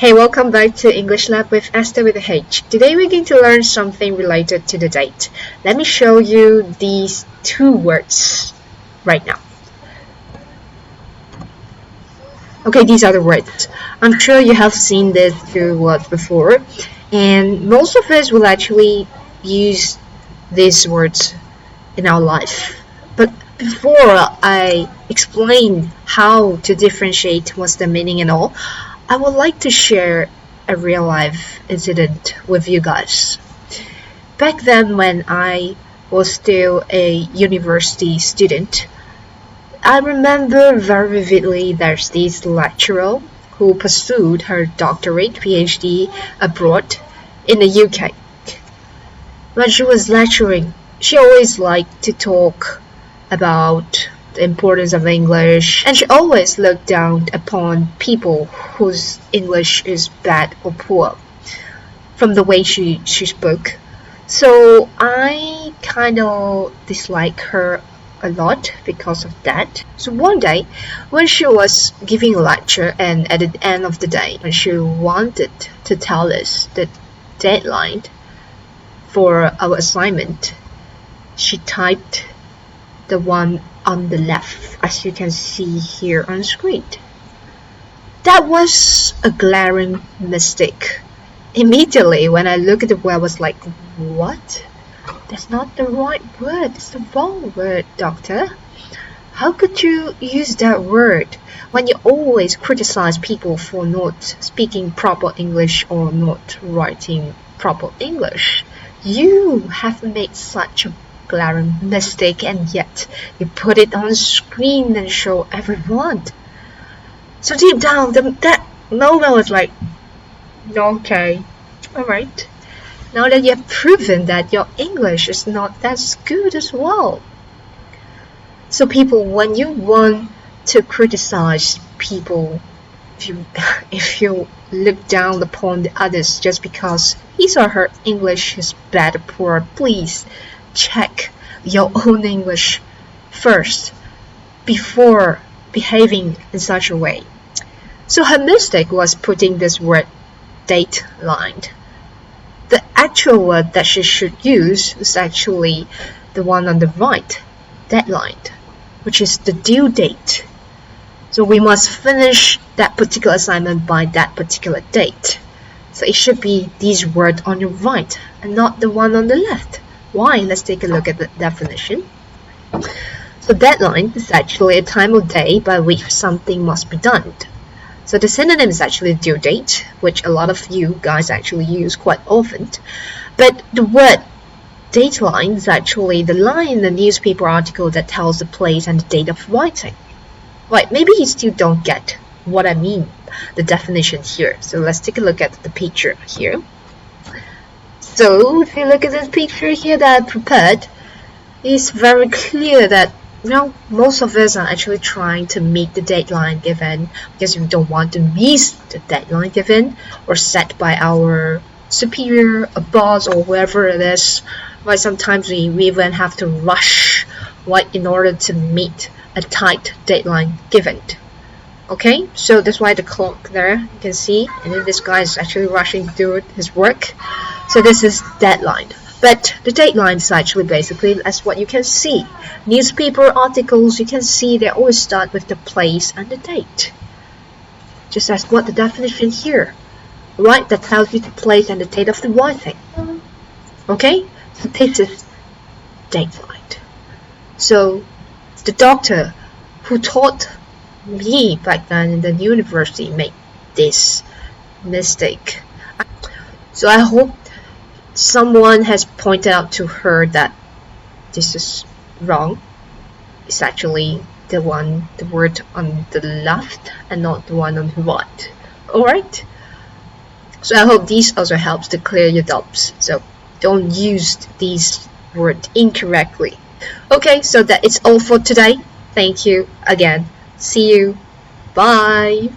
Hey, welcome back to English Lab with Esther with a H. Today we're going to learn something related to the date. Let me show you these two words right now. Okay, these are the words. I'm sure you have seen these two words before, and most of us will actually use these words in our life. But before I explain how to differentiate what's the meaning and all, I would like to share a real life incident with you guys. Back then when I was still a university student, I remember very vividly there's this lecturer who pursued her doctorate PhD abroad in the UK. When she was lecturing, she always liked to talk about the importance of English, and she always looked down upon people whose English is bad or poor from the way she spoke. So I kind of dislike her a lot because of that. So one day when she was giving a lecture, and at the end of the day when she wanted to tell us the deadline for our assignment, she typed the one on the left, as you can see here on screen. That was a glaring mistake. Immediately when I looked at the word, I was like, what? That's not the right word, it's the wrong word, doctor. How could you use that word when you always criticize people for not speaking proper English or not writing proper English? You have made such a glaring mistake, and yet you put it on screen and show everyone. So deep down, that moment was like, okay, alright. Now that you have proven that your English is not that good as well. So people, when you want to criticize people, if you look down upon the others just because his or her English is bad or poor, please check your own English first before behaving in such a way. So her mistake was putting this word dateline. The actual word that she should use is actually the one on the right, deadline, which is the due date. So we must finish that particular assignment by that particular date. So it should be these words on your right and not the one on the left. Why? Let's take a look at the definition. So deadline is actually a time or day by which something must be done. So the synonym is actually due date, which a lot of you guys actually use quite often. But the word dateline is actually the line in the newspaper article that tells the place and the date of writing. Right, maybe you still don't get what I mean, the definition here. So let's take a look at the picture here. So if you look at this picture here that I prepared, it's very clear that most of us are actually trying to meet the deadline given because we don't want to miss the deadline given or set by our superior, a boss, or whoever it is. Right, sometimes we even have to rush in order to meet a tight deadline given. Okay, so that's why the clock there, you can see, and then this guy is actually rushing to do his work. So this is deadline. But the deadline is actually basically as what you can see. Newspaper articles, you can see they always start with the place and the date. Just as what the definition here, right? That tells you the place and the date of the writing. Okay, so this is deadline. So the doctor who taught me back then in the university made this mistake. So I hope someone has pointed out to her that this is wrong. It's actually the word on the left and not the one on the right. Alright? So I hope this also helps to clear your doubts. So don't use these words incorrectly. Okay, so that is all for today. Thank you again. See you. Bye.